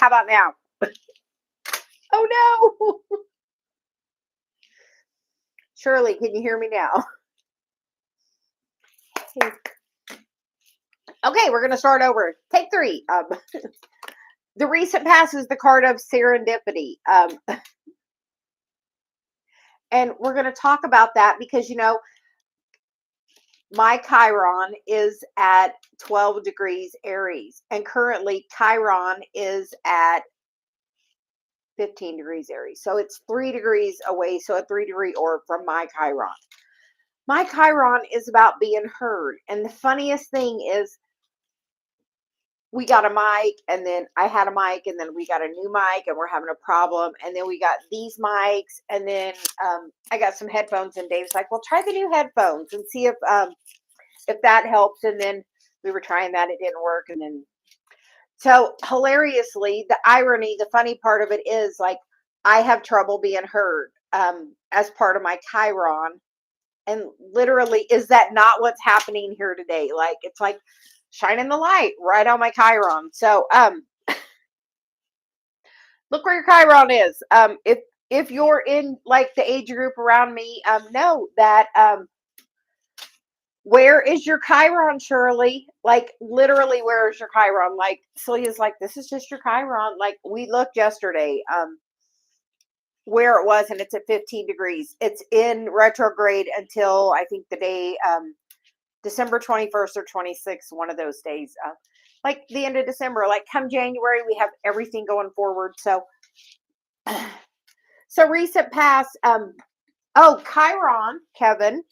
How about now? Oh no. Shirley, can you hear me now? Okay, we're going to start over. Take 3. The recent past is the card of serendipity. And we're going to talk about that because, you know, my Chiron is at 12 degrees Aries. And currently Chiron is at 15 degrees Aries. So it's 3 degrees away. So a 3-degree orb from my Chiron. My Chiron is about being heard. And the funniest thing is we got a mic, and then I had a mic, and then we got a new mic, and we're having a problem. And then we got these mics, and then I got some headphones, and Dave's like, well, try the new headphones and see if that helps. And then we were trying that. It didn't work. And then, so hilariously, the irony, the funny part of it is like, I have trouble being heard as part of my Chiron. And literally, is that not what's happening here today? Like, it's like shining the light right on my Chiron. So, look where your Chiron is. If you're in like the age group around me, know that, where is your Chiron, Shirley? Like, literally, where is your Chiron? Like, Celia's like, this is just your Chiron. Like, we looked yesterday, where it was, and it's at 15 degrees. It's in retrograde until I think the day, December 21st or 26th, one of those days, like the end of December. Like come January, we have everything going forward. So, so recent past, Chiron, Kevin,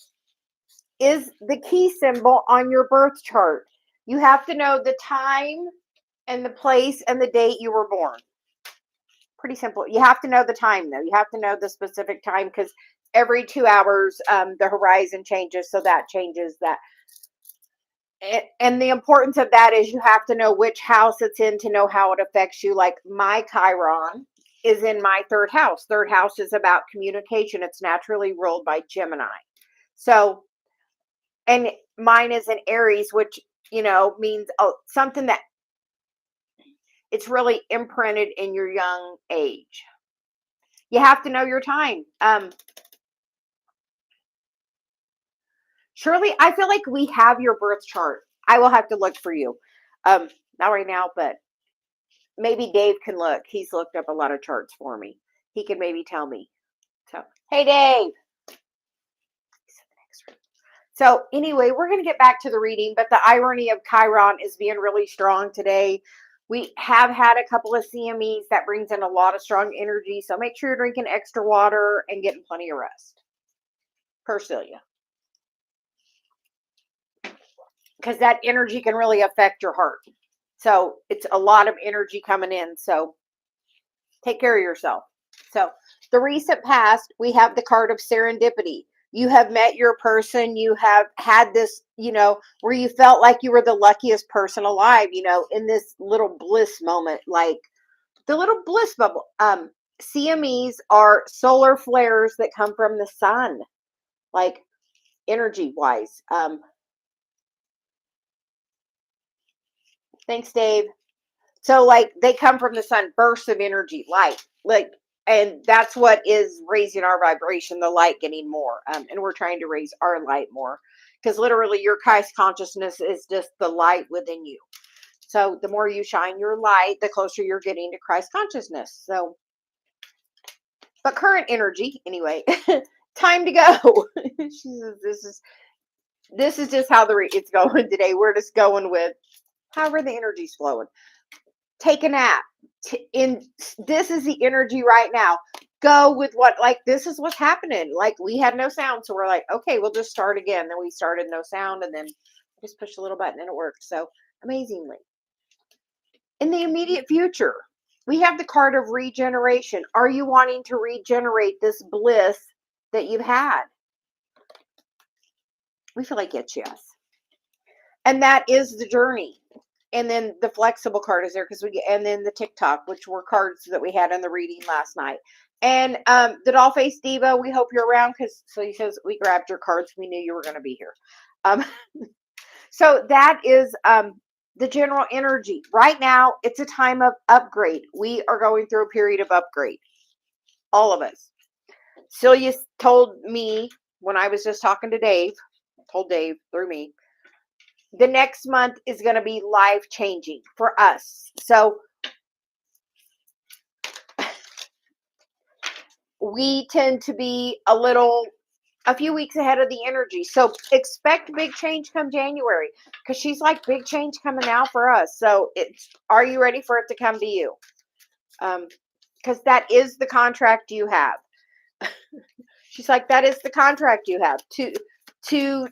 is the key symbol on your birth chart. You have to know the time and the place and the date you were born. Pretty simple. You have to know the time, though. You have to know the specific time because every 2 hours, the horizon changes. So that changes that. And the importance of that is you have to know which house it's in to know how it affects you. Like my Chiron is in my 3rd house. 3rd house is about communication. It's naturally ruled by Gemini. So, and mine is in Aries, which, you know, means something that it's really imprinted in your young age. You have to know your time. Shirley, I feel like we have your birth chart. I will have to look for you. Not right now, but maybe Dave can look. He's looked up a lot of charts for me. He can maybe tell me. So, hey, Dave. So anyway, we're going to get back to the reading, but the irony of Chiron is being really strong today. We have had a couple of CMEs that brings in a lot of strong energy. So make sure you're drinking extra water and getting plenty of rest. Per Celia. Because that energy can really affect your heart. So it's a lot of energy coming in. So take care of yourself. So the recent past, we have the card of serendipity. You have met your person. You have had this, you know, where you felt like you were the luckiest person alive, you know, in this little bliss moment, like the little bliss bubble. CMEs are solar flares that come from the sun, like energy wise. Thanks, Dave. So like they come from the sun, bursts of energy, light, like, and that's what is raising our vibration, the light getting more. And we're trying to raise our light more because literally your Christ consciousness is just the light within you. So the more you shine your light, the closer you're getting to Christ consciousness. So, but current energy, anyway, time to go. She says, this is just how it's going today. We're just going with however the energy's flowing. Take a nap. This is the energy right now. Go with what, like, this is what's happening. Like, we had no sound. So we're like, okay, we'll just start again. Then we started no sound and then just pushed a little button and it worked. So amazingly. In the immediate future, we have the card of regeneration. Are you wanting to regenerate this bliss that you've had? We feel like it's yes. And that is the journey. And then the flexible card is there and then the TikTok, which were cards that we had in the reading last night. And the Dollface Diva, we hope you're around because so he says we grabbed your cards. We knew you were going to be here. So that is the general energy. Right now, it's a time of upgrade. We are going through a period of upgrade. All of us. Celia told me when I was just talking to Dave, told Dave through me, the next month is going to be life changing for us. So we tend to be a few weeks ahead of the energy. So expect big change come January, because she's like, big change coming now for us. So are you ready for it to come to you? Because that is the contract you have. She's like, that is the contract you have to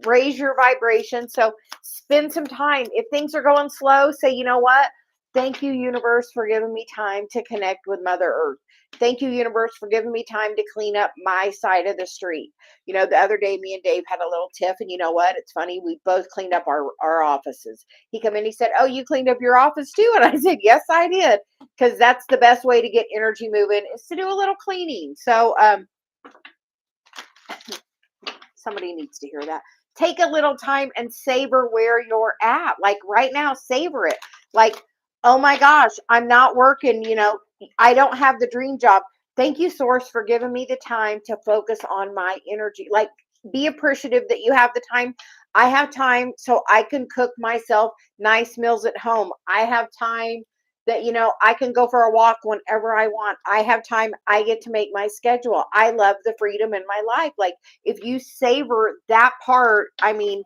raise your vibration. So spend some time. If things are going slow, say, you know what? Thank you, universe, for giving me time to connect with Mother Earth. Thank you, universe, for giving me time to clean up my side of the street. You know, the other day, me and Dave had a little tiff, and you know what? It's funny. We both cleaned up our offices. He come in, he said, oh, you cleaned up your office too? And I said, yes, I did. Because that's the best way to get energy moving, is to do a little cleaning. So, somebody needs to hear that. Take a little time and savor where you're at. Like right now, savor it. Like, oh my gosh, I'm not working. You know, I don't have the dream job. Thank you, Source, for giving me the time to focus on my energy. Like, be appreciative that you have the time. I have time so I can cook myself nice meals at home. I have time that, you know, I can go for a walk whenever I want. I have time. I get to make my schedule. I love the freedom in my life. Like, if you savor that part, I mean,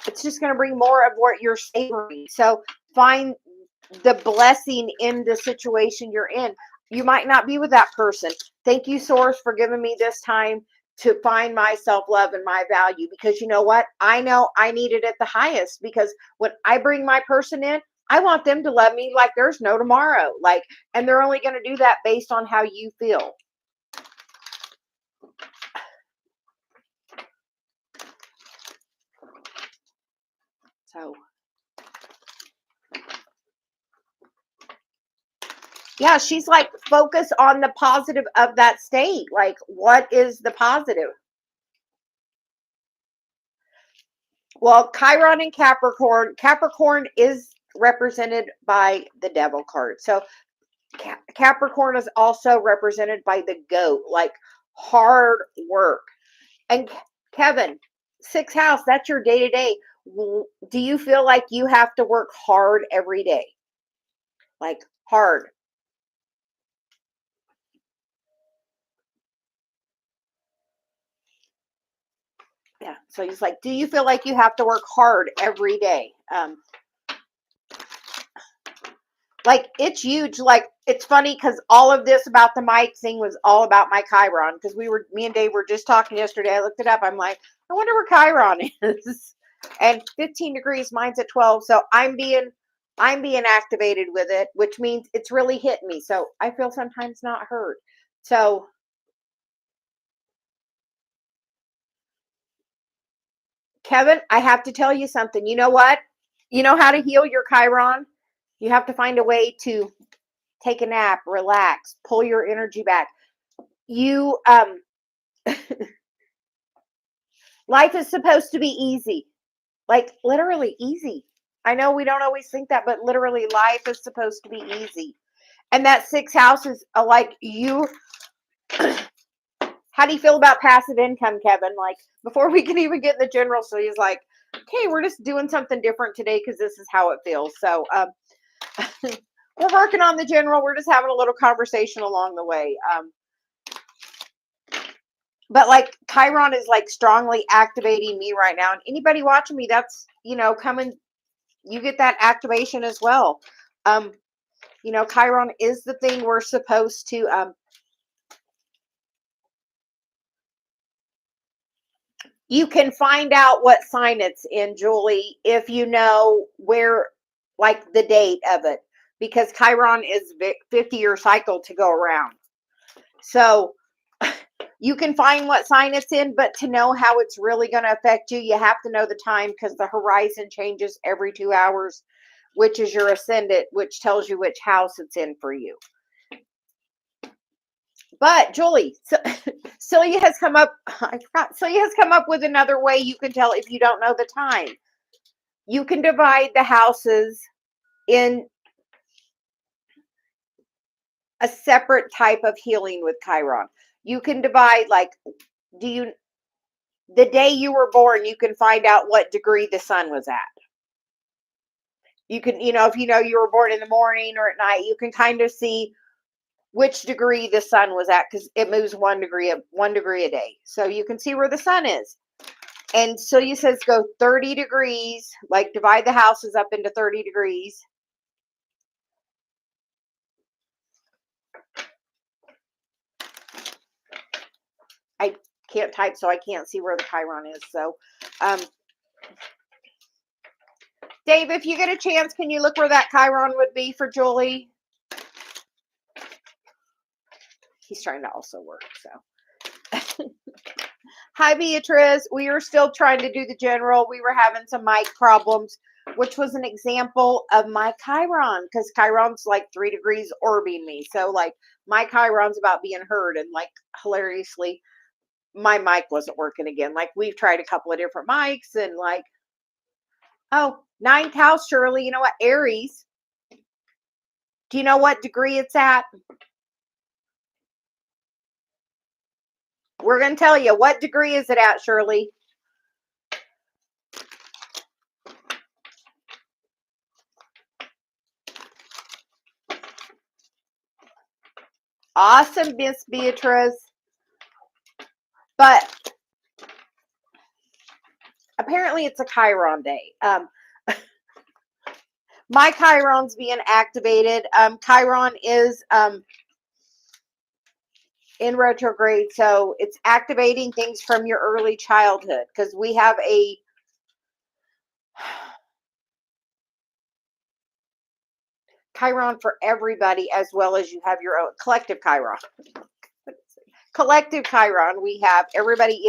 it's just going to bring more of what you're savoring. So find the blessing in the situation you're in. You might not be with that person. Thank you, Source, for giving me this time to find my self-love and my value, because you know what? I know I need it at the highest, because when I bring my person in, I want them to love me like there's no tomorrow. Like, and they're only going to do that based on how you feel. So, yeah, she's like, focus on the positive of that state. Like, what is the positive? Well, Chiron and Capricorn is represented by the Devil card. So Capricorn is also represented by the goat, like hard work. And Kevin, 6th house, that's your day-to-day. Do you feel like you have to work hard every day? Like hard. Yeah. So he's like, do you feel like you have to work hard every day? Like, it's huge. Like, it's funny because all of this about the mic thing was all about my Chiron, because me and Dave were just talking yesterday. I looked it up. I'm like, I wonder where Chiron is. And 15 degrees, mine's at 12. So I'm being activated with it, which means it's really hit me. So I feel sometimes not heard. So Kevin, I have to tell you something. You know what? You know how to heal your Chiron? You have to find a way to take a nap, relax, pull your energy back. You life is supposed to be easy. Like, literally easy. I know we don't always think that, but literally life is supposed to be easy. And that 6th house is like you. How do you feel about passive income, Kevin? Like, before we can even get in the general, so he's like, okay, we're just doing something different today because this is how it feels. So we're working on the general. We're just having a little conversation along the way. But like, Chiron is like strongly activating me right now. And anybody watching me, that's, you know, coming, you get that activation as well. You know, Chiron is the thing we're supposed to, you can find out what sign it's in, Julie, if you know where, like the date of it, because Chiron is 50-year cycle to go around. So you can find what sign it's in, but to know how it's really going to affect you, you have to know the time, because the horizon changes every 2 hours, which is your ascendant, which tells you which house it's in for you. But Julie, Celia has come up. Celia has come up with another way you can tell if you don't know the time. You can divide the houses in a separate type of healing with Chiron. You can divide, like, the day you were born, you can find out what degree the sun was at. You can, if you were born in the morning or at night, you can kind of see which degree the sun was at, because it moves 1 degree a day. So you can see where the sun is. And Celia says go 30 degrees, like divide the houses up into 30 degrees. I can't type, so I can't see where the Chiron is. So, Dave, if you get a chance, can you look where that Chiron would be for Julie? He's trying to also work, so. Hi, Beatrice. We are still trying to do the general. We were having some mic problems, which was an example of my Chiron, because Chiron's like 3 degrees orbiting me. So, like, my Chiron's about being heard, and, like, hilariously, my mic wasn't working again. Like, we've tried a couple of different mics, and, like, oh, 9th house, Shirley. You know what? Aries. Do you know what degree it's at? We're going to tell you. What degree is it at, Shirley? Awesome, Miss Beatrice. But apparently it's a Chiron day. My Chiron's being activated. Chiron is in retrograde, so it's activating things from your early childhood, because we have a Chiron for everybody, as well as you have your own collective Chiron. Collective Chiron, we have everybody,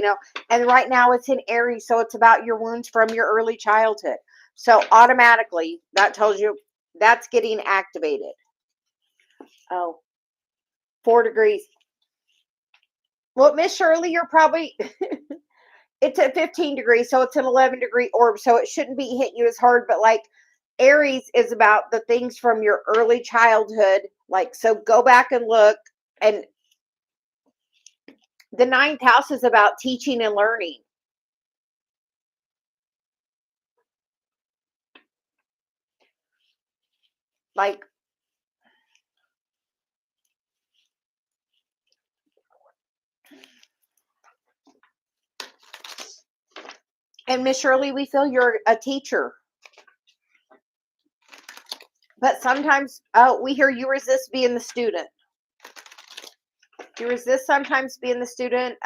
and right now it's in Aries, so it's about your wounds from your early childhood. So automatically, that tells you that's getting activated. Oh, 4 degrees. Well, Miss Shirley, you're probably, it's at 15 degrees, so it's an 11-degree orb, so it shouldn't be hitting you as hard, but, like, Aries is about the things from your early childhood. Like, so go back and look, and the 9th house is about teaching and learning. Like, and Miss Shirley, we feel you're a teacher. But sometimes we hear you resist being the student. You resist sometimes being the student.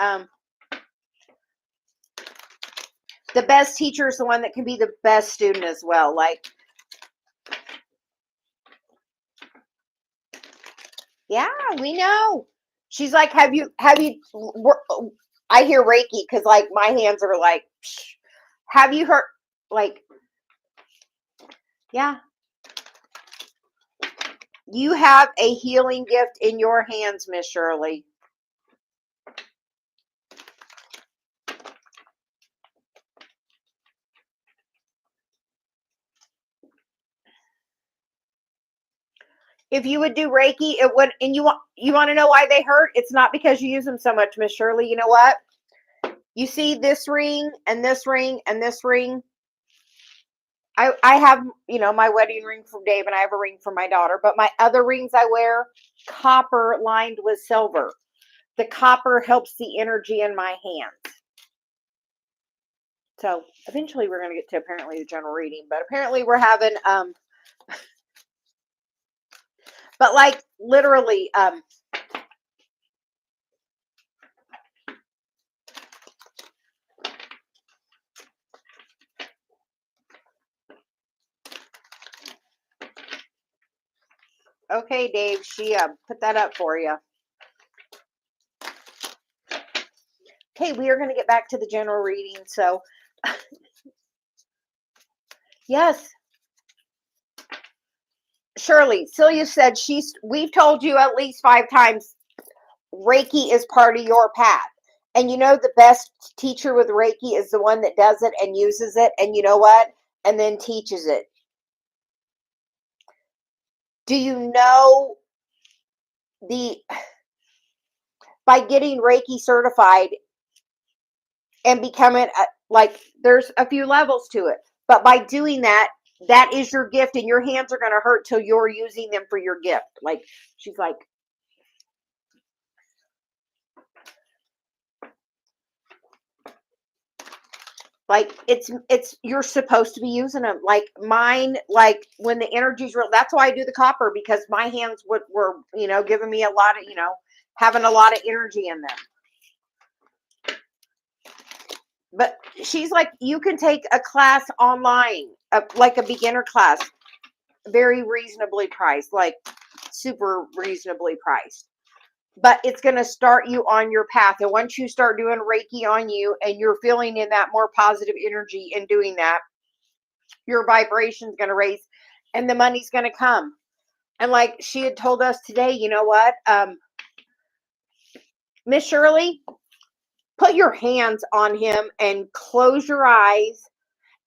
The best teacher is the one that can be the best student as well. Like, yeah, we know. She's like, have you, I hear Reiki, because, like, my hands are like, psh. Have you heard, like, yeah. You have a healing gift in your hands, Miss Shirley. If you would do Reiki, it would, and you want to know why they hurt? It's not because you use them so much, Miss Shirley. You know what? You see this ring and this ring and this ring. I have, my wedding ring from Dave, and I have a ring for my daughter, but my other rings I wear, copper lined with silver. The copper helps the energy in my hands. So eventually we're going to get to apparently the general reading, but apparently we're having, but, like, literally, okay, Dave, she put that up for you. Okay, we are going to get back to the general reading. So, yes. Shirley, Celia said we've told you at least 5 times Reiki is part of your path. And the best teacher with Reiki is the one that does it and uses it. And you know what? and then teaches it. Do you know by getting Reiki certified and becoming like, there's a few levels to it, but by doing that, that is your gift, and your hands are going to hurt till you're using them for your gift. Like, she's like it's you're supposed to be using them. Like mine, like when the energy's real, that's why I do the copper, because my hands were giving me a lot of, having a lot of energy in them. But she's like, you can take a class online, like a beginner class, very reasonably priced, like super reasonably priced. But it's going to start you on your path. And once you start doing Reiki on you and you're feeling in that more positive energy and doing that, your vibration's going to raise and the money's going to come. And like she had told us today, you know what? Miss Shirley, put your hands on him and close your eyes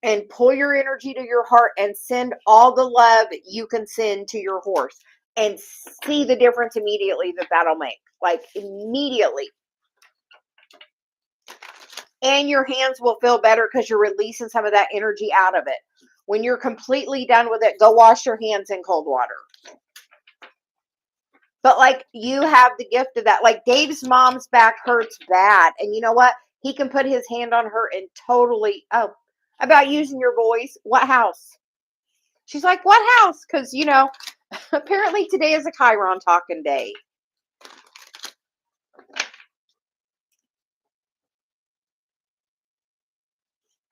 and pull your energy to your heart and send all the love you can send to your horse, and see the difference immediately that'll make. Like immediately. And your hands will feel better because you're releasing some of that energy out of it. When you're completely done with it, go wash your hands in cold water. But like, you have the gift of that. Like Dave's mom's back hurts bad. And you know what? He can put his hand on her and totally, about using your voice. What house? She's like, what house? Because, apparently today is a Chiron talking day.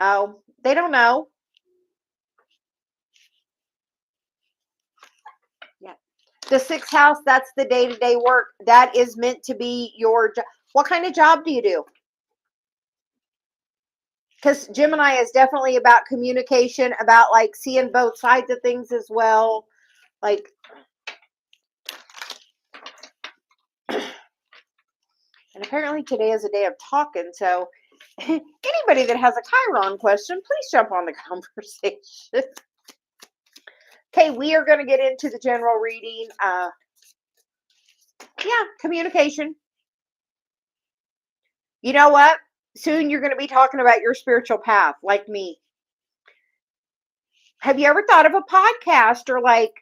Oh, they don't know. Yeah. The sixth house, that's the day-to-day work. That is meant to be your job. What kind of job do you do? Because Gemini is definitely about communication, about like seeing both sides of things as well. Like, and apparently today is a day of talking. So anybody that has a Chiron question, please jump on the conversation. Okay, we are going to get into the general reading. Yeah, communication. You know what? Soon you're going to be talking about your spiritual path, like me. Have you ever thought of a podcast or like,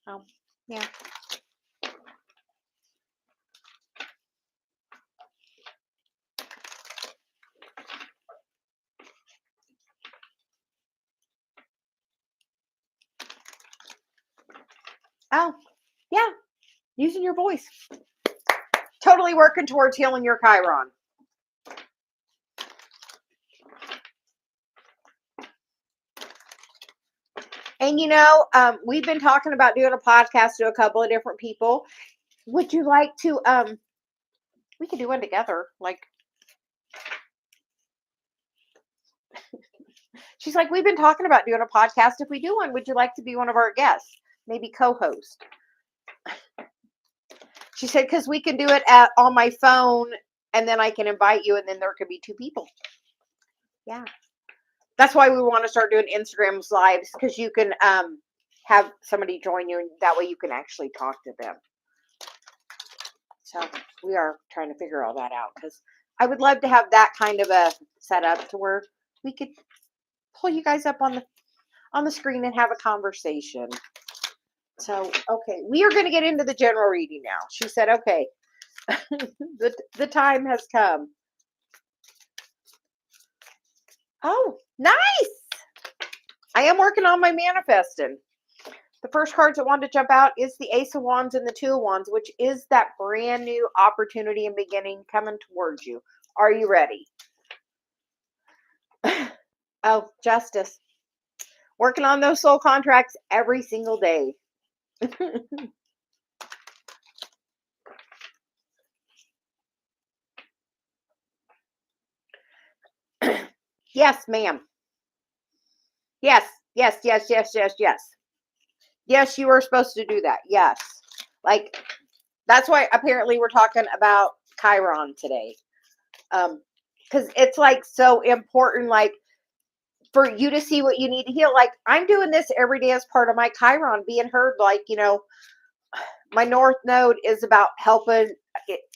oh, yeah. Oh, yeah. Using your voice. Totally working towards healing your Chiron. And we've been talking about doing a podcast to a couple of different people. Would you like to, we could do one together. Like, she's like, we've been talking about doing a podcast. If we do one, would you like to be one of our guests? Maybe co-host. She said, because we can do it on my phone, and then I can invite you, and then there could be two people. Yeah. That's why we want to start doing Instagram lives, because you can have somebody join you, and that way you can actually talk to them. So we are trying to figure all that out, because I would love to have that kind of a setup to where we could pull you guys up on the screen and have a conversation. So, okay, we are going to get into the general reading now. She said, okay, the time has come. Oh, nice. I am working on my manifesting. The first cards that want to jump out is the Ace of Wands and the Two of Wands, which is that brand new opportunity and beginning coming towards you. Are you ready? Oh, Justice. Working on those soul contracts every single day. Yes, ma'am. Yes, yes, yes, yes, yes, yes. Yes, you are supposed to do that. Yes. Like, that's why apparently we're talking about Chiron today. Because it's like so important. Like, for you to see what you need to heal. Like, I'm doing this every day as part of my Chiron being heard. Like, my North Node is about helping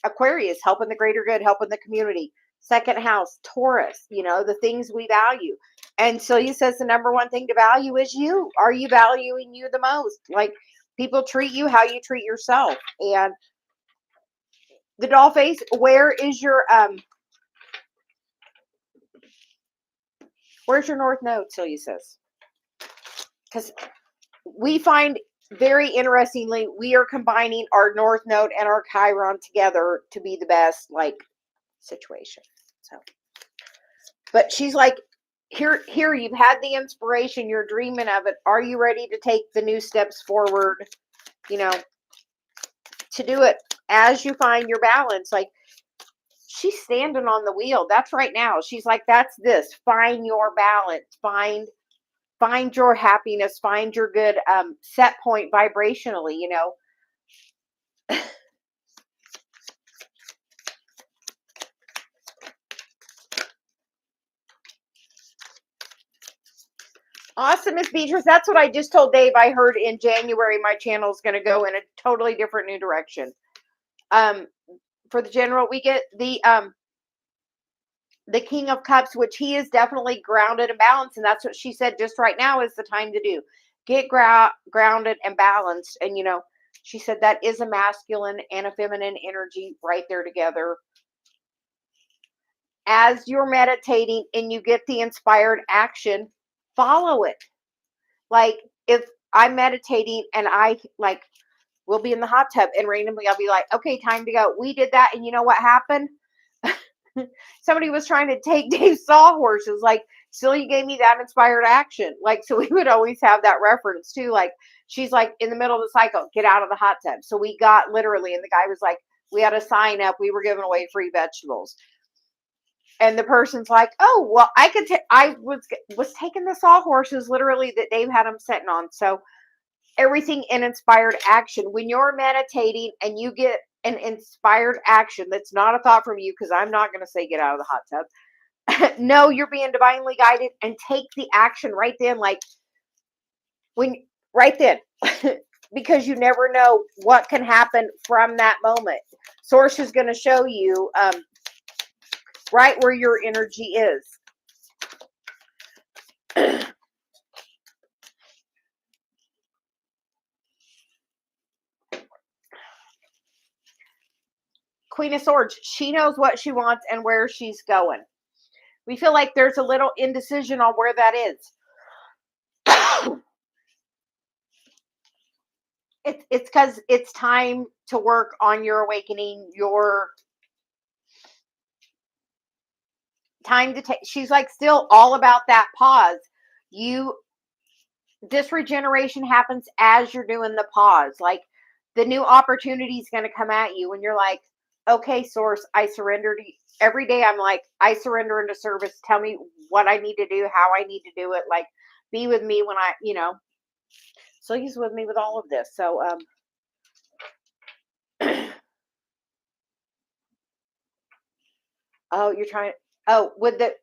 Aquarius, helping the greater good, helping the community. Second house, Taurus, the things we value. And Celia says the number one thing to value is you. Are you valuing you the most? Like, people treat you how you treat yourself. And the doll face, where's your North Node, Celia says? Because we find, very interestingly, we are combining our North Node and our Chiron together to be the best, like, situation. So, but she's like, here, you've had the inspiration, you're dreaming of it. Are you ready to take the new steps forward, to do it as you find your balance? Like, she's standing on the wheel. That's right now. She's like, that's this. Find your balance. Find your happiness. Find your good set point vibrationally, Awesome, Miss Beatrice. That's what I just told Dave. I heard in January my channel is going to go in a totally different new direction. For the general, we get the King of Cups, which he is definitely grounded and balanced, and that's what she said. Just right now is the time to do. Get grounded and balanced, and she said that is a masculine and a feminine energy right there together. As you're meditating and you get the inspired action, follow it. Like, if I'm meditating and we'll be in the hot tub and randomly I'll be like, okay, time to go. We did that, and you know what happened? Somebody was trying to take Dave's sawhorses. Like, Celia gave me that inspired action. Like, so we would always have that reference too. Like, she's like, in the middle of the cycle, get out of the hot tub. So we got literally, and the guy was like, we had a sign up. We were giving away free vegetables. And the person's like, oh, well, I was taking the sawhorses literally that Dave had them sitting on. So everything in inspired action. When you're meditating and you get an inspired action that's not a thought from you, because I'm not going to say get out of the hot tub. No, you're being divinely guided, and take the action right then. Like, right then. Because you never know what can happen from that moment. Source is going to show you right where your energy is. Queen of Swords, she knows what she wants and where she's going. We feel like there's a little indecision on where that is. It's because it's time to work on your awakening, your time to take. She's like, still all about that pause. This regeneration happens as you're doing the pause. Like, the new opportunity is going to come at you when you're like, okay, Source, I surrender to you. Every day I'm like, I surrender into service. Tell me what I need to do, how I need to do it. Like, be with me when so he's with me with all of this. So, oh, you're trying, with the,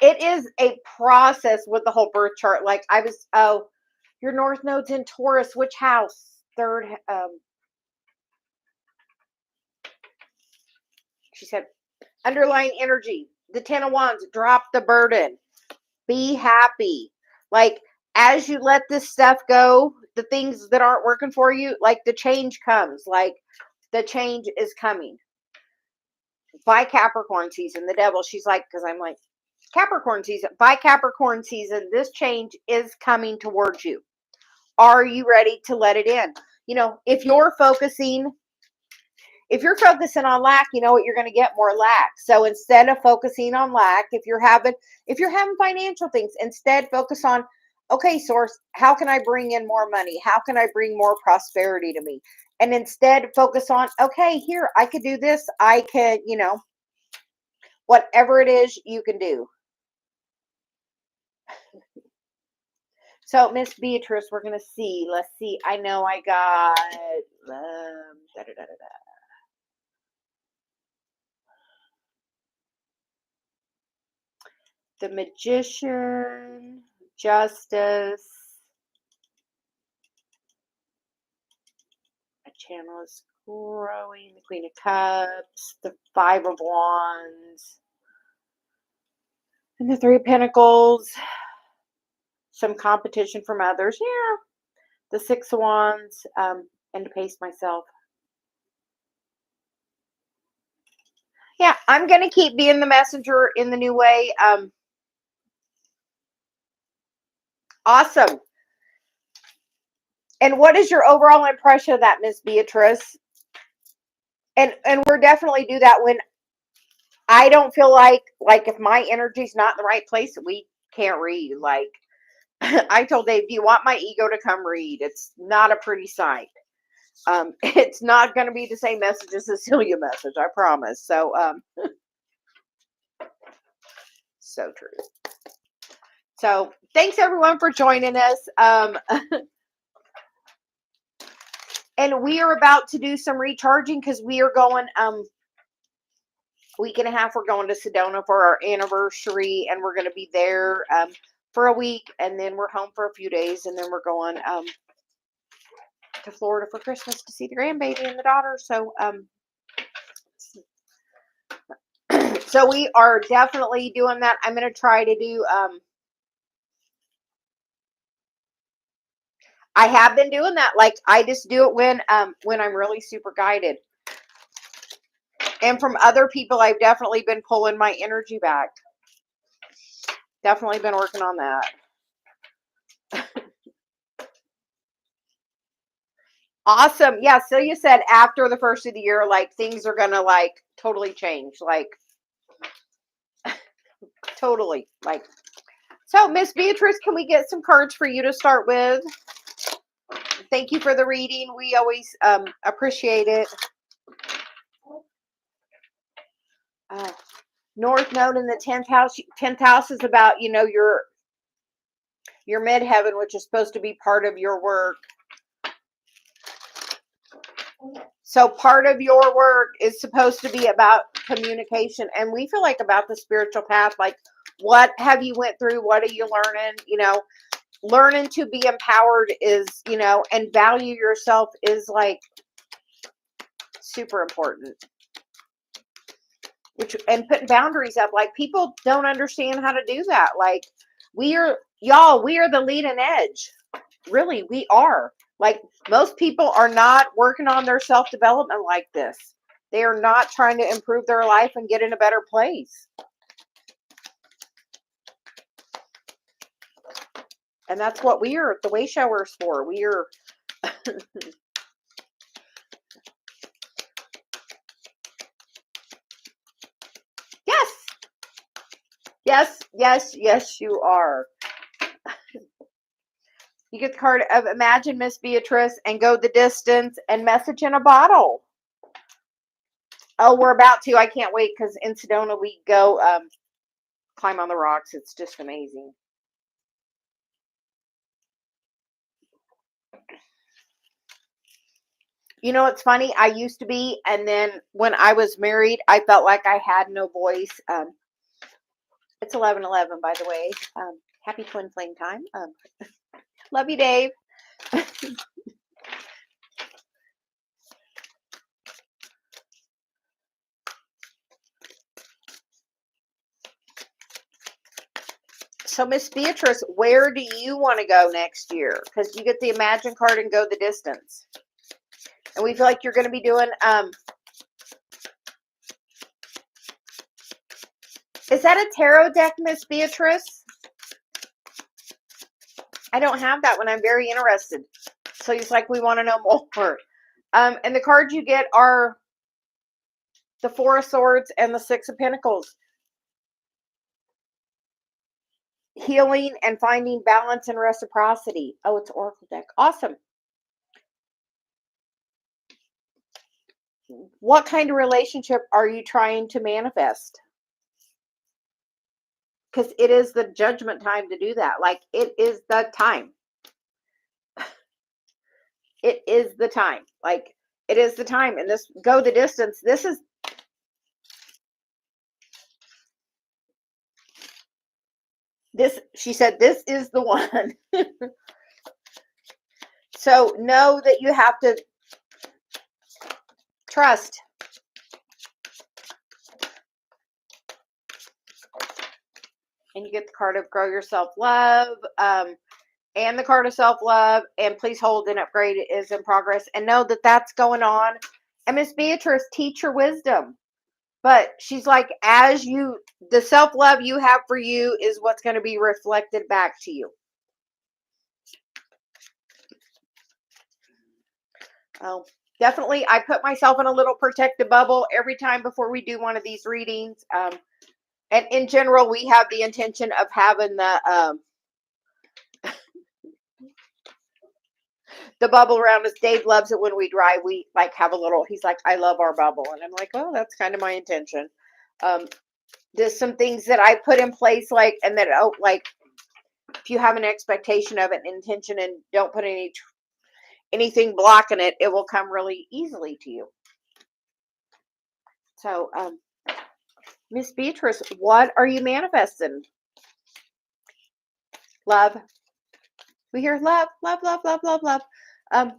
it is a process with the whole birth chart. Like, your North Node's in Taurus. Which house? Third, she said, underlying energy, the 10 of Wands, drop the burden, be happy. Like, as you let this stuff go, the things that aren't working for you, like, the change comes. Like, the change is coming. By Capricorn season, the devil, she's like, because I'm like, Capricorn season, by Capricorn season, this change is coming towards you. Are you ready to let it in? If you're focusing on lack, you know what, you're going to get more lack. So instead of focusing on lack, if you're having financial things, instead focus on, okay, Source, how can I bring in more money? How can I bring more prosperity to me? And instead focus on, okay, here, I could do this. I could, whatever it is you can do. So, Miss Beatrice, we're going to see. Let's see. I know I got the Magician, Justice. A channel is growing. The Queen of Cups, the Five of Wands, and the Three of Pentacles. Some competition from others. Yeah. The Six of Wands, and to pace myself. Yeah, I'm going to keep being the messenger in the new way. Awesome. And what is your overall impression of that, Miss Beatrice? And we're definitely do that when I don't feel like if my energy's not in the right place, we can't read. Like I told Dave, do you want my ego to come read? It's not a pretty sight. It's not going to be the same message as the Celia message, I promise. So, so true. So, thanks everyone for joining us. And we are about to do some recharging because we are going week and a half. We're going to Sedona for our anniversary, and we're going to be there for a week, and then we're home for a few days, and then we're going to Florida for Christmas to see the grandbaby and the daughter. So so we are definitely doing that. I'm going to try to do I have been doing that. Like I just do it when I'm really super guided. And from other people, I've definitely been pulling my energy back. Definitely been working on that. Awesome. Yeah, Celia said after the first of the year, like things are gonna like totally change. Like totally. Like so, Miss Beatrice, can we get some cards for you to start with? Thank you for the reading. We always appreciate it. North Node in the 10th house. 10th house is about, you know, your midheaven, which is supposed to be part of your work. So part of your work is supposed to be about communication. And we feel like about the spiritual path, like what have you went through? What are you learning? You know, learning to be empowered is, you know, and value yourself is like super important. And putting boundaries up, like people don't understand how to do that. Like we are the leading edge. Really, we are. Like most people are not working on their self-development like this. They are not trying to improve their life and get in a better place. And that's what we are the way showers for. We are Yes. Yes, yes, yes, you are. You get the card of Imagine Miss Beatrice and Go the Distance and Message in a Bottle. Oh, we're about to. I can't wait because in Sedona we go climb on the rocks. It's just amazing. You know, it's funny. I used to be, and then when I was married, I felt like I had no voice. It's 11:11, by the way. Happy twin flame time. Love you, Dave. So, Miss Beatrice, where do you want to go next year? Because you get the Imagine card and Go the Distance. And we feel like you're going to be doing, is that a tarot deck, Miss Beatrice? I don't have that one. I'm very interested. So it's like, we want to know more. And the cards you get are the Four of Swords and the Six of Pentacles. Healing and finding balance and reciprocity. Oh, it's Oracle deck. Awesome. What kind of relationship are you trying to manifest? Because it is the judgment time to do that. Like, it is the time. It is the time. Like, it is the time. And this Go the Distance, this is She said, this is the one. So know that you have to trust. And you get the card of grow your self-love, and the card of self-love, and please hold, an upgrade is in progress, and know that that's going on. And Miss Beatrice, teach your wisdom. But she's like, the self-love you have for you is what's going to be reflected back to you. Oh, definitely. I put myself in a little protective bubble every time before we do one of these readings. And in general, we have the intention of having the bubble around us. Dave loves it when we drive. We like have a little, he's like, I love our bubble. And I'm like, well, that's kind of my intention. There's some things that I put in place, like, and that, like, if you have an expectation of an intention and don't put anything blocking it, it will come really easily to you. So, Miss Beatrice, what are you manifesting? Love. We hear love, love, love, love, love, love. I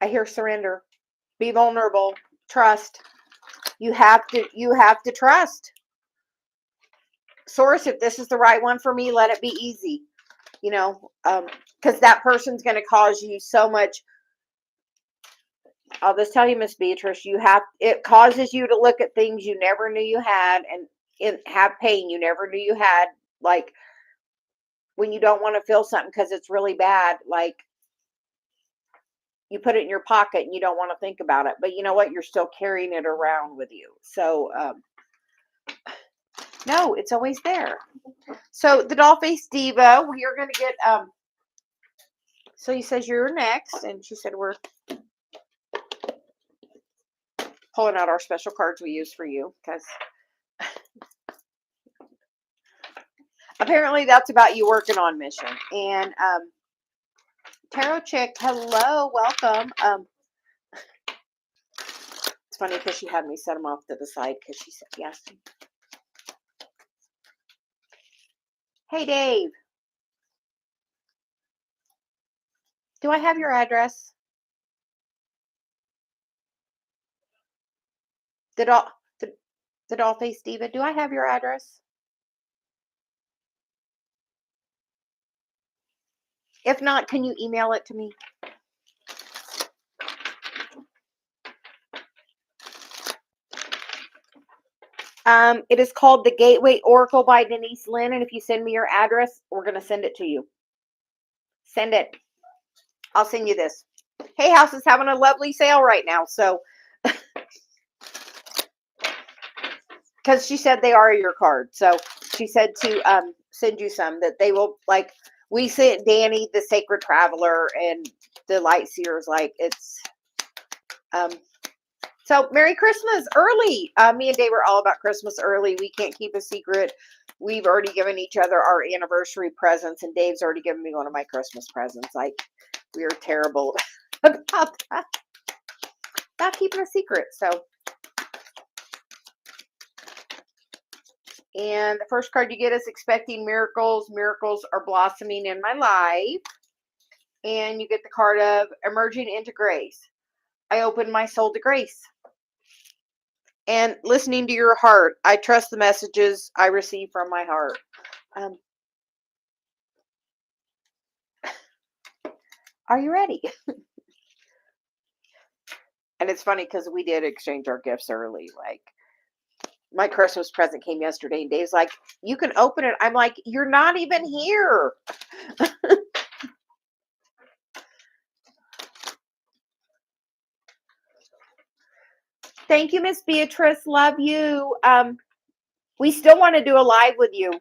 hear surrender. Be vulnerable. Trust. You have to trust. Source, if this is the right one for me, let it be easy. You know, because that person's going to cause you so much. I'll just tell you, Miss Beatrice, it causes you to look at things you never knew you had, and have pain you never knew you had. Like when you don't want to feel something because it's really bad, like you put it in your pocket and you don't want to think about it, but you know what? You're still carrying it around with you. So, no, it's always there. So the doll face diva, we are going to get, so he says you're next, and she said we're pulling out our special cards we use for you, because apparently that's about you working on mission. And Tarot Chick, hello, welcome. It's funny because she had me set them off to the side because she said yes. Hey, Dave. Do I have your address? The doll face diva, do I have your address? If not, can you email it to me? It is called The Gateway Oracle by Denise Lynn, and if you send me your address, we're going to send it to you. Send it. I'll send you this. Hay House is having a lovely sale right now, so because she said they are your card, so she said to send you some that they will, like, we sent Danny the Sacred Traveler and the Light Seers, like, it's so Merry Christmas early. Me and Dave are all about Christmas early. We can't keep a secret. We've already given each other our anniversary presents, and Dave's already given me one of my Christmas presents. Like, we are terrible about that, about keeping a secret. So, and the first card you get is Expecting Miracles. Miracles are blossoming in my life. And you get the card of Emerging into Grace. I open my soul to grace. And listening to your heart. I trust the messages I receive from my heart. Are you ready? And it's funny because we did exchange our gifts early. Like, my Christmas present came yesterday, and Dave's like, you can open it. I'm like, you're not even here. Thank you, Miss Beatrice. Love you. We still want to do a live with you.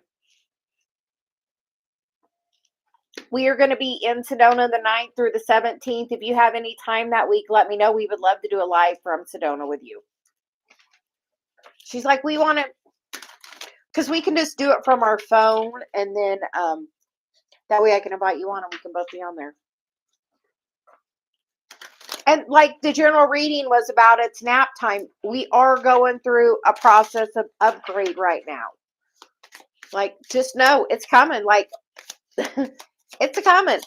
We are going to be in Sedona the 9th through the 17th. If you have any time that week, let me know. We would love to do a live from Sedona with you. She's like, we want to, because we can just do it from our phone, and then that way I can invite you on and we can both be on there. And like the general reading was about it's nap time. We are going through a process of upgrade right now. Like, just know it's coming. Like, it's a coming.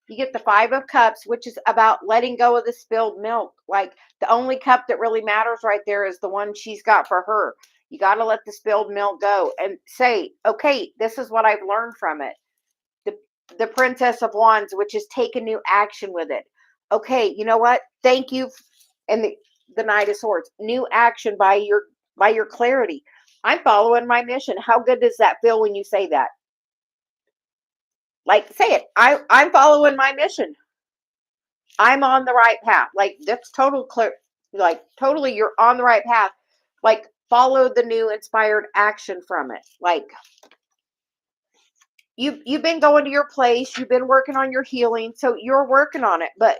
You get the Five of Cups, which is about letting go of the spilled milk. Like, the only cup that really matters right there is the one she's got for her. You got to let the spilled milk go and say, okay, this is what I've learned from it. The Princess of Wands, which is take a new action with it. Okay, you know what? Thank you. And the Knight of Swords, new action by your clarity. I'm following my mission. How good does that feel when you say that? Like, say it. I'm following my mission. I'm on the right path. Like, that's total clear. Like, totally, you're on the right path. Like, follow the new inspired action from it. Like, you've been going to your place. You've been working on your healing. So you're working on it. But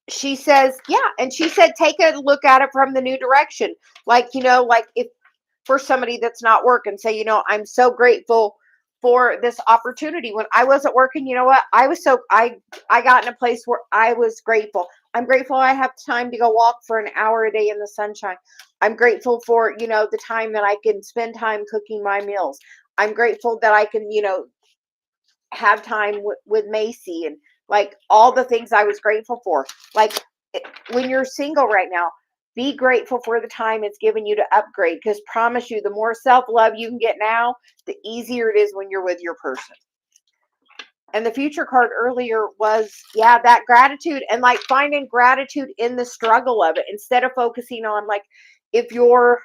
she says, yeah. And she said, take a look at it from the new direction. Like, like if for somebody that's not working, say, I'm so grateful for this opportunity. When I wasn't working, you know what? I got in a place where I was grateful. I'm grateful I have time to go walk for an hour a day in the sunshine. I'm grateful for, the time that I can spend time cooking my meals. I'm grateful that I can, have time with Macy and like all the things I was grateful for. Like, when you're single right now, be grateful for the time it's given you to upgrade, because promise you, the more self-love you can get now, the easier it is when you're with your person. And the future card earlier was, yeah, that gratitude and like finding gratitude in the struggle of it, instead of focusing on like, if you're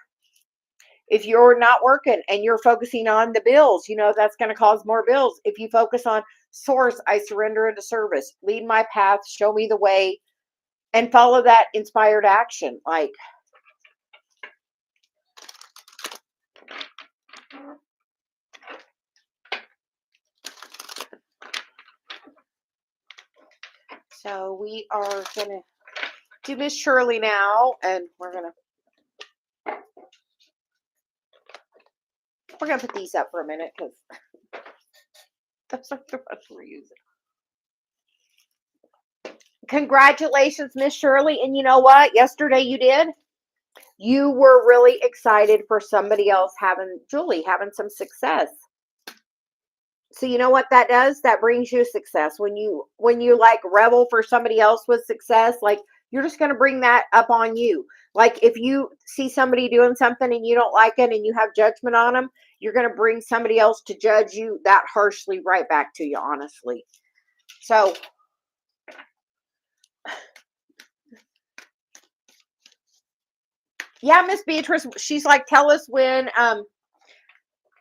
not working and you're focusing on the bills, that's going to cause more bills. If you focus on source, I surrender into service, lead my path, show me the way, and follow that inspired action. Like, so we are going to do Miss Shirley now, and we're going to put these up for a minute because that's not the ones we're using. Congratulations, Miss Shirley. And you know what? Yesterday you did. You were really excited for somebody else Julie having some success. So you know what that does? That brings you success. When you like revel for somebody else with success, like, you're just going to bring that up on you. Like, if you see somebody doing something and you don't like it and you have judgment on them, you're going to bring somebody else to judge you that harshly right back to you, honestly. So yeah, Miss Beatrice, she's like, tell us when.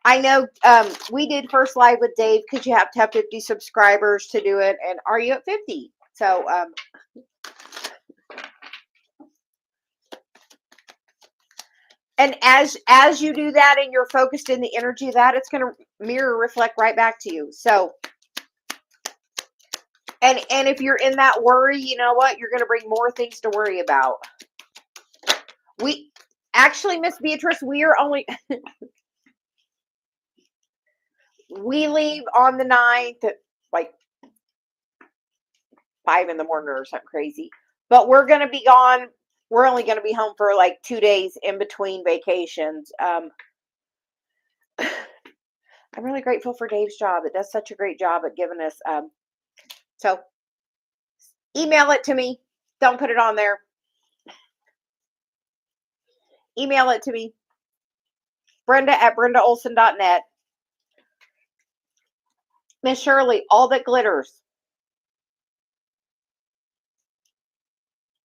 I know we did first live with Dave because you have to have 50 subscribers to do it. And are you at 50? So and as you do that and you're focused in the energy of that, it's going to reflect right back to you. So and if you're in that worry, you know what? You're going to bring more things to worry about. We actually, Miss Beatrice, we are only we leave on the 9th at like 5 in the morning or something crazy. But we're going to be gone. We're only going to be home for like 2 days in between vacations. I'm really grateful for Dave's job. It does such a great job at giving us. So email it to me. Don't put it on there. Email it to me. Brenda@brendaolson.net. Miss Shirley, all that glitters.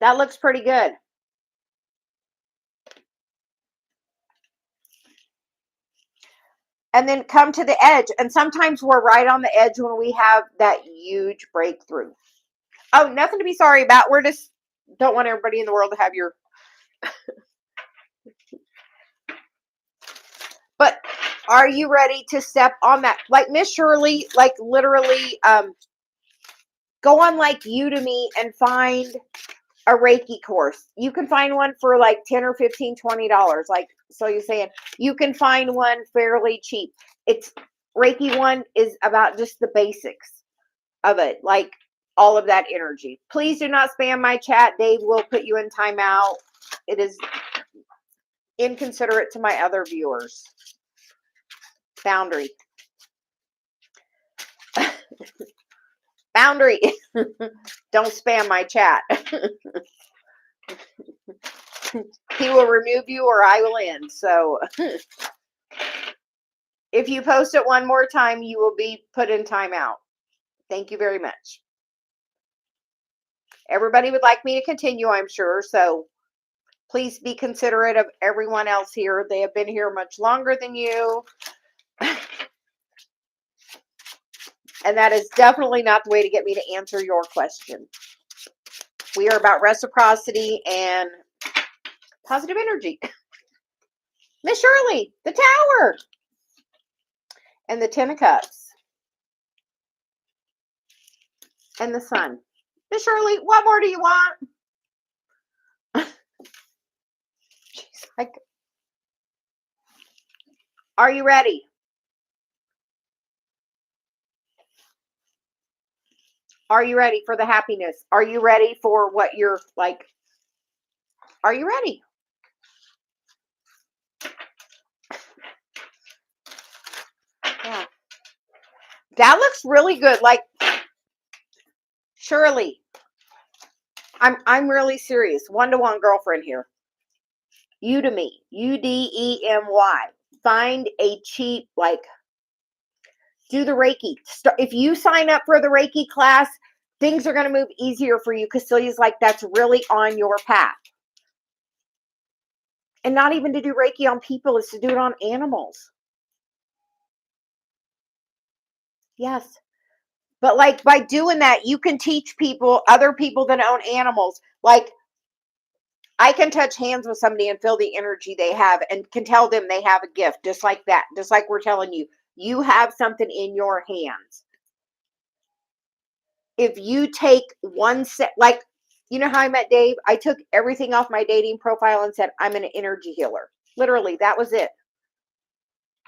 That looks pretty good. And then come to the edge. And sometimes we're right on the edge when we have that huge breakthrough. Oh, nothing to be sorry about. We're just don't want everybody in the world to have your... But are you ready to step on that? Like Miss Shirley, like literally go on like Udemy and find a Reiki course. You can find one for like 10 or 15, $20. Like, so you're saying you can find one fairly cheap. It's Reiki one is about just the basics of it, like all of that energy. Please do not spam my chat. Dave will put you in timeout. It is inconsiderate to my other viewers. Boundary. Boundary. Don't spam my chat. He will remove you or I will end. So if you post it one more time, you will be put in timeout. Thank you very much. Everybody would like me to continue, I'm sure. So please be considerate of everyone else here. They have been here much longer than you. And that is definitely not the way to get me to answer your question. We are about reciprocity and positive energy. Miss Shirley, the Tower. And the Ten of Cups. And the Sun. Miss Shirley, what more do you want? She's like, are you ready? Are you ready for the happiness? Are you ready for what you're like? Are you ready? Yeah. That looks really good. Like, Shirley, I'm really serious. One-to-one girlfriend here. Udemy, Udemy. Find a cheap, like, do the Reiki. If you sign up for the Reiki class, things are going to move easier for you because Celia's like, that's really on your path. And not even to do Reiki on people, is to do it on animals. Yes. But like by doing that, you can teach people, other people that own animals. Like, I can touch hands with somebody and feel the energy they have and can tell them they have a gift, just like that. Just like we're telling you, you have something in your hands. If you take one set, like, you know how I met Dave? I took everything off my dating profile and said, I'm an energy healer. Literally, that was it.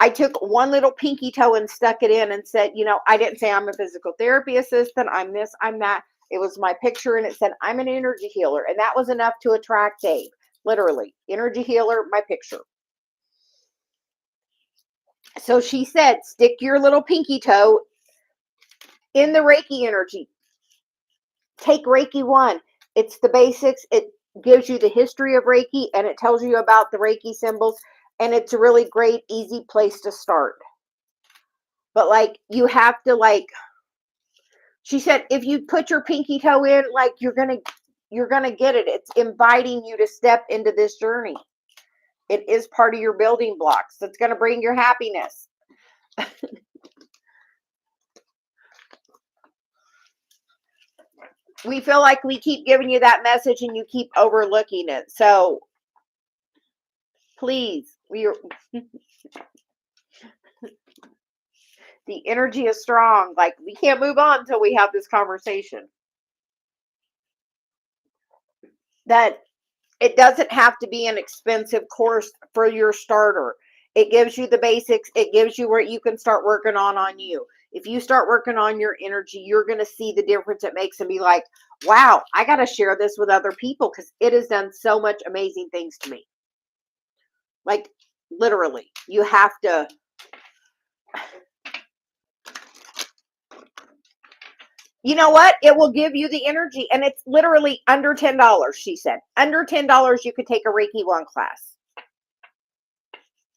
I took one little pinky toe and stuck it in and said, you know, I didn't say I'm a physical therapy assistant. I'm this, I'm that. It was my picture and it said, I'm an energy healer. And that was enough to attract Dave. Literally, energy healer, my picture. So she said, stick your little pinky toe in the Reiki energy. Take Reiki 1. It's the basics. It gives you the history of Reiki and it tells you about the Reiki symbols. And it's a really great, easy place to start. But like, you have to, like, she said, if you put your pinky toe in, like, you're gonna get it. It's inviting you to step into this journey. It is part of your building blocks. That's gonna bring your happiness. We feel like we keep giving you that message and you keep overlooking it. So please, the energy is strong. Like, we can't move on until we have this conversation. That it doesn't have to be an expensive course for your starter. It gives you the basics. It gives you where you can start working on you. If you start working on your energy, you're going to see the difference it makes and be like, wow, I got to share this with other people because it has done so much amazing things to me. Like, literally, you have to. You know what? It will give you the energy. And it's literally under $10, she said. Under $10, you could take a Reiki 1 class.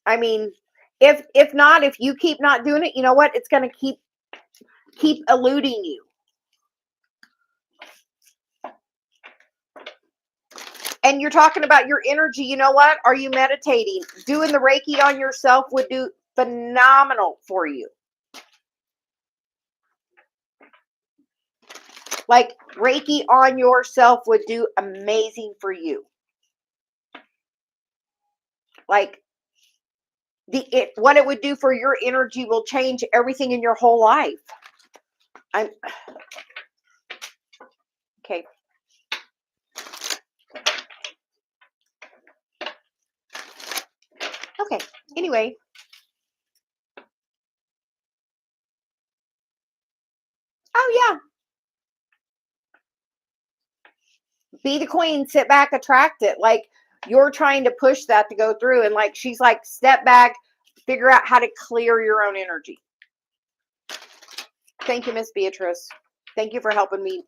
I mean, if not, if you keep not doing it, you know what? It's going to keep eluding you. And you're talking about your energy. You know what? Are you meditating? Doing the Reiki on yourself would do phenomenal for you. Like, Reiki on yourself would do amazing for you. Like, what it would do for your energy will change everything in your whole life. Okay. Anyway. Oh, yeah. Be the queen, sit back, attract it. Like, you're trying to push that to go through. And like, she's like, step back, figure out how to clear your own energy. Thank you, Miss Beatrice. Thank you for helping me.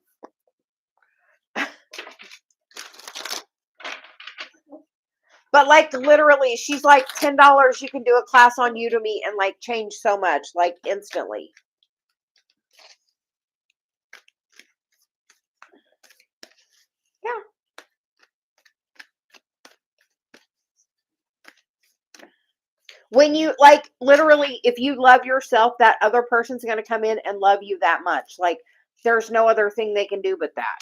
But like, literally, she's like, $10, you can do a class on Udemy and like change so much, like instantly. Yeah. When you like, literally, if you love yourself, that other person's going to come in and love you that much. Like, there's no other thing they can do but that.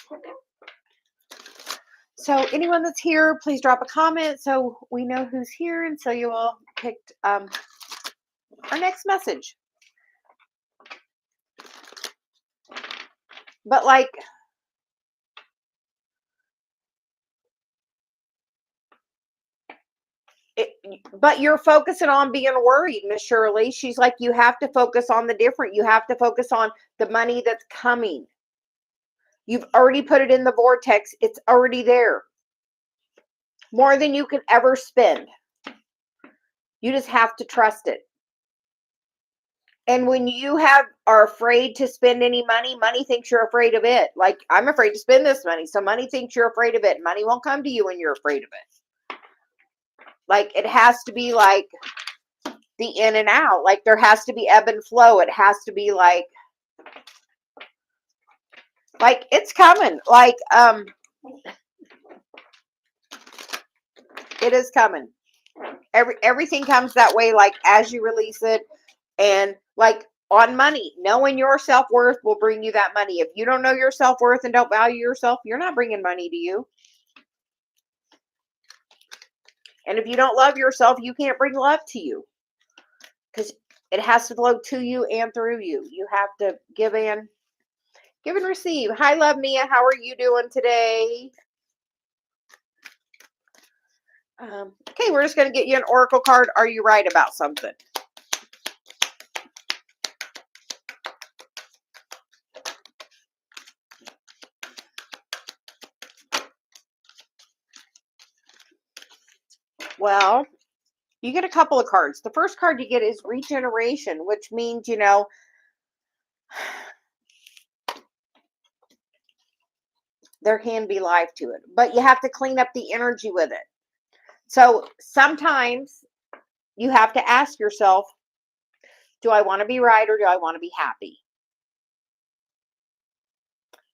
So anyone that's here, please drop a comment so we know who's here, and so you all picked our next message. But like, but you're focusing on being worried, Miss Shirley. She's like, you have to focus on the different. You have to focus on the money that's coming. You've already put it in the vortex. It's already there. More than you can ever spend. You just have to trust it. And when you are afraid to spend any money, money thinks you're afraid of it. Like, I'm afraid to spend this money. So money thinks you're afraid of it. Money won't come to you when you're afraid of it. Like, it has to be like the in and out. Like, there has to be ebb and flow. It has to be like it's coming. Like, it is coming. Everything comes that way, like, as you release it. And like, on money, knowing your self-worth will bring you that money. If you don't know your self-worth and don't value yourself, you're not bringing money to you. And if you don't love yourself, you can't bring love to you, because it has to flow to you and through you. You have to give and receive. Hi, love Mia. How are you doing today? Okay, we're just going to get you an oracle card. Are you right about something? Well, you get a couple of cards. The first card you get is regeneration, which means, you know, there can be life to it, but you have to clean up the energy with it. So sometimes you have to ask yourself, do I want to be right or do I want to be happy?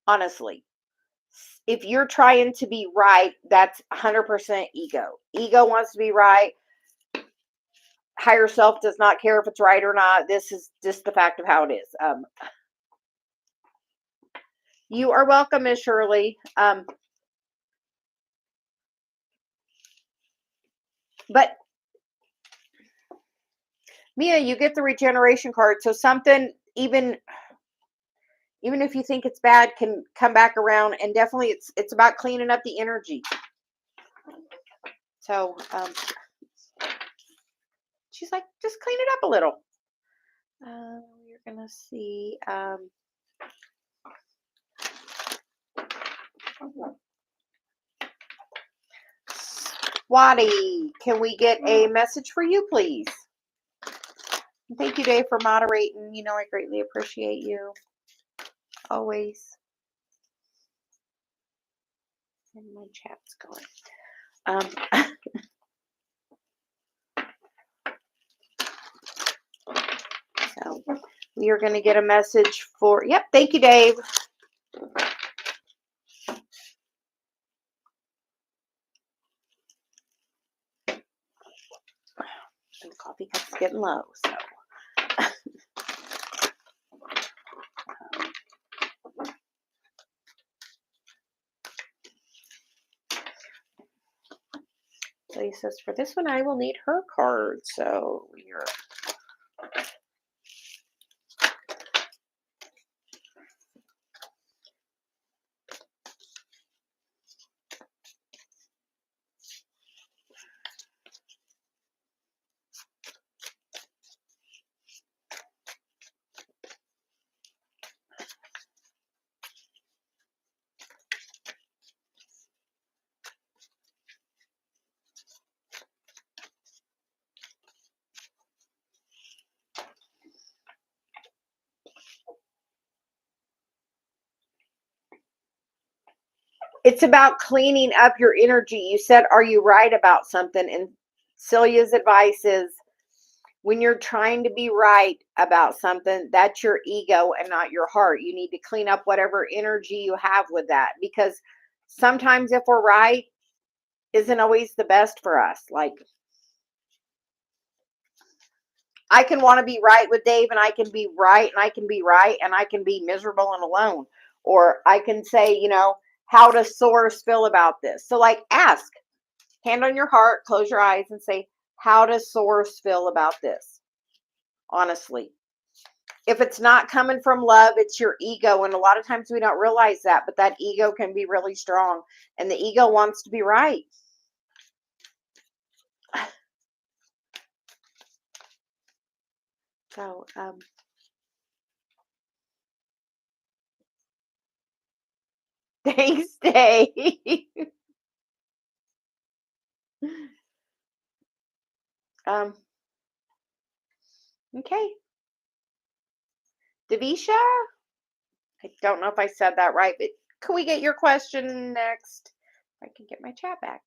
Honestly, if you're trying to be right, that's 100% ego. Ego wants to be right. Higher self does not care if it's right or not. This is just the fact of how it is. You are welcome, Miss Shirley. But Mia, you get the regeneration card. So something, even if you think it's bad, can come back around. And definitely it's about cleaning up the energy. So she's like, just clean it up a little. You're going to see. Swati, can we get a message for you, please? Thank you, Dave, for moderating. You know, I greatly appreciate you. Always. And my chat's going. So we are going to get a message for, yep, thank you, Dave. And the coffee cup's getting low, so. Celia says, for this one, I will need her card. So you're. it's about cleaning up your energy. You said, are you right about something? And Celia's advice is, when you're trying to be right about something, that's your ego and not your heart. You need to clean up whatever energy you have with that, because sometimes if we're right, isn't always the best for us. Like, I can want to be right with Dave, and I can be right, and I can be right, and I can be miserable and alone. Or I can say, how does Source feel about this? So, like, ask, hand on your heart, close your eyes, and say, how does Source feel about this? Honestly. If it's not coming from love, it's your ego. And a lot of times we don't realize that, but that ego can be really strong. And the ego wants to be right. So, thanks, Dave. Okay. Davisha? I don't know if I said that right, but can we get your question next? If I can get my chat back.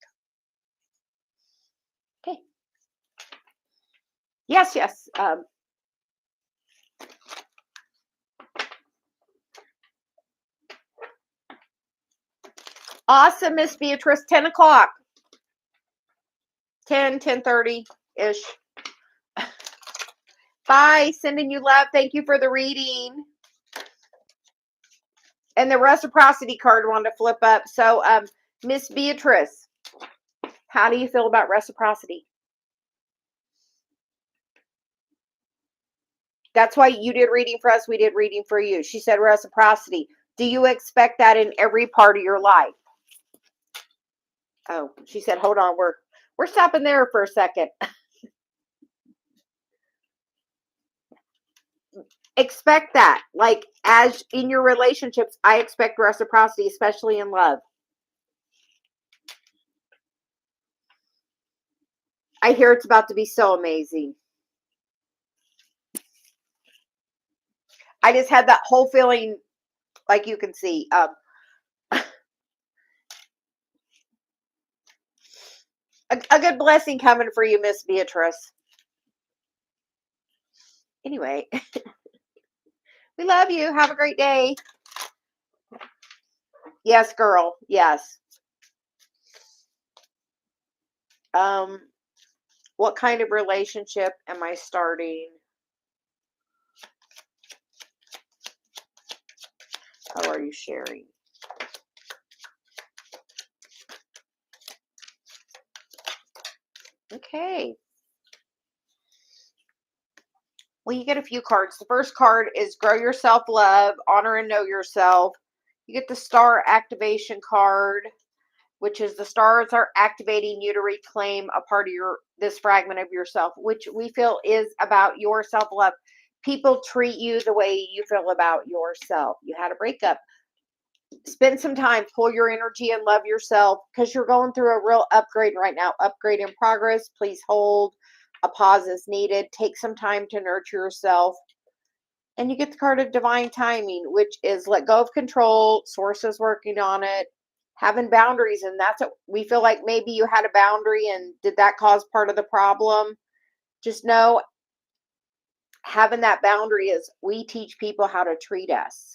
Okay. Yes. Awesome, Miss Beatrice. 10 o'clock. 10:30-ish. Bye. Sending you love. Thank you for the reading. And the reciprocity card wanted to flip up. So, Miss Beatrice, how do you feel about reciprocity? That's why you did reading for us. We did reading for you. She said reciprocity. Do you expect that in every part of your life? Oh, she said, hold on. We're stopping there for a second. Expect that. Like, as in your relationships, I expect reciprocity, especially in love. I hear it's about to be so amazing. I just had that whole feeling, like you can see. A good blessing coming for you, Miss Beatrice. Anyway, we love you. Have a great day. Yes, girl. Yes. What kind of relationship am I starting? How are you sharing? Okay. Well, you get a few cards. The first card is Grow Your Self-Love, Honor and Know Yourself. You get the Star Activation card, which is the stars are activating you to reclaim a part of this fragment of yourself, which we feel is about your self-love. People treat you the way you feel about yourself. You had a breakup. Spend some time, pull your energy and love yourself, because you're going through a real upgrade right now. Upgrade in progress. Please hold. A pause is needed. Take some time to nurture yourself. And you get the card of divine timing, which is let go of control. Source is working on it. Having boundaries, and that's what we feel like. Maybe you had a boundary, and did that cause part of the problem? Just know, having that boundary is, we teach people how to treat us.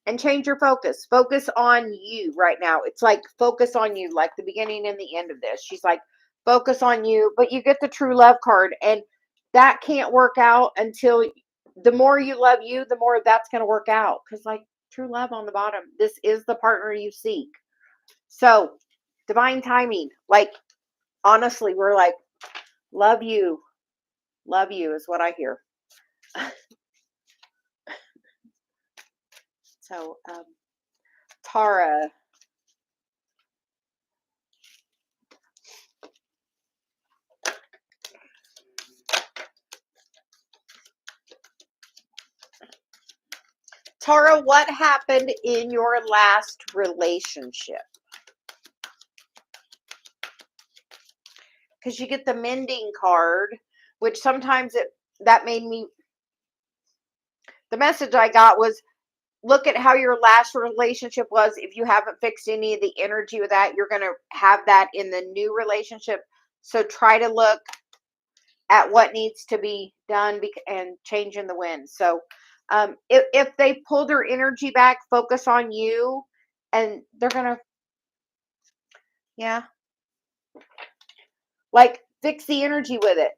And change your focus. Focus on you right now. It's like, focus on you, like the beginning and the end of this. She's like, focus on you. But you get the true love card, and that can't work out until the more you love you, the more that's going to work out. Because, like, true love on the bottom, this is the partner you seek. So, divine timing. Like, honestly, we're like, love you. Love you is what I hear. So, Tara. Tara, what happened in your last relationship? Because you get the mending card, which sometimes that made me, the message I got was, look at how your last relationship was. If you haven't fixed any of the energy with that, you're going to have that in the new relationship. So try to look at what needs to be done and change in the wind. So if they pull their energy back, focus on you, and they're going to, yeah, like fix the energy with it.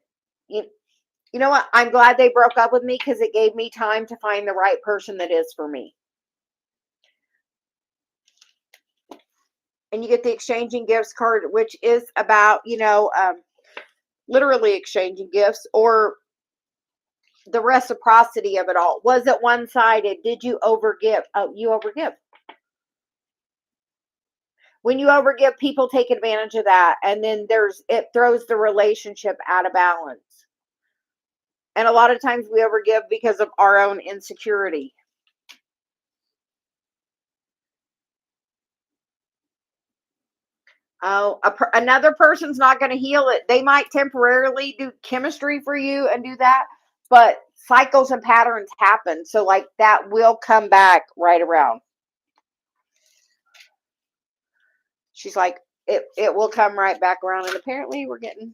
You know what? I'm glad they broke up with me because it gave me time to find the right person that is for me. And you get the exchanging gifts card, which is about, literally exchanging gifts or the reciprocity of it all. Was it one-sided? Did you overgive? Oh, you overgive. When you overgive, people take advantage of that. And then it throws the relationship out of balance. And a lot of times we overgive because of our own insecurity. Oh, another person's not going to heal it. They might temporarily do chemistry for you and do that, but cycles and patterns happen. So like that will come back right around. She's like, it will come right back around. And apparently we're getting,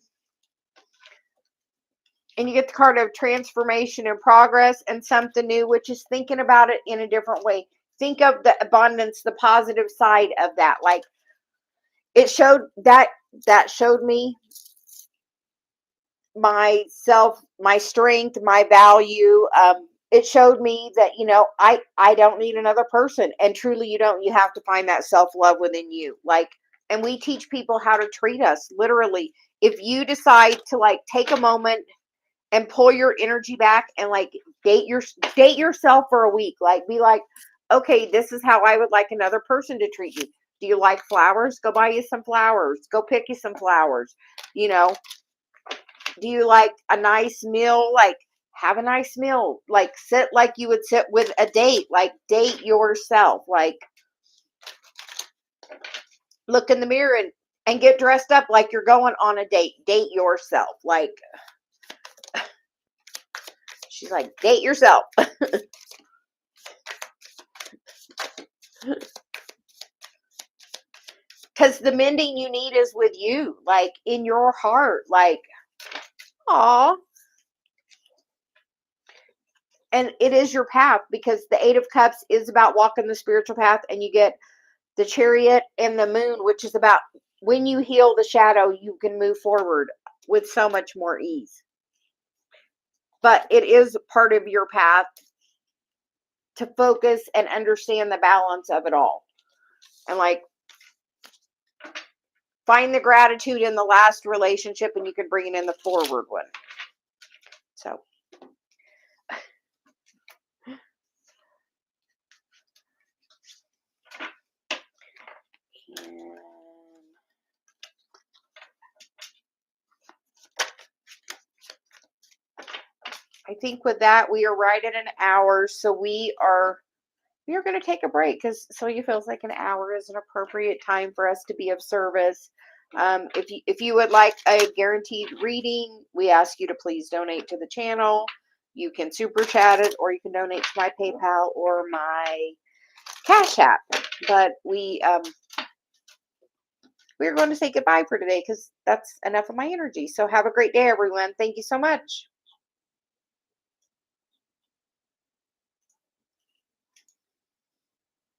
and you get the card of transformation and progress and something new, which is thinking about it in a different way. Think of the abundance, the positive side of that. Like it showed that showed me myself, my strength, my value. It showed me that, I don't need another person. And truly you don't. You have to find that self-love within you. Like, and we teach people how to treat us. Literally, if you decide to like take a moment and pull your energy back and like date yourself for a week, like be like, okay, this is how I would like another person to treat you. Do you like flowers? Go buy you some flowers. Go pick you some flowers. Do you like a nice meal? Like, have a nice meal. Like, sit like you would sit with a date. Like, date yourself. Like, look in the mirror and get dressed up like you're going on a date. Date yourself. Like, she's like, date yourself. Because the mending you need is with you. Like, in your heart. Like, aw. And it is your path, because the Eight of Cups is about walking the spiritual path, and you get the Chariot and the Moon, which is about when you heal the shadow, you can move forward with so much more ease. But it is part of your path to focus and understand the balance of it all. And like, find the gratitude in the last relationship, and you can bring it in the forward one. So. I think with that, we are right at an hour. So we are going to take a break, because Celia feels like an hour is an appropriate time for us to be of service. If you would like a guaranteed reading, we ask you to please donate to the channel. You can super chat it, or you can donate to my PayPal or my Cash App. But we're going to say goodbye for today, because that's enough of my energy. So have a great day, everyone. Thank you so much.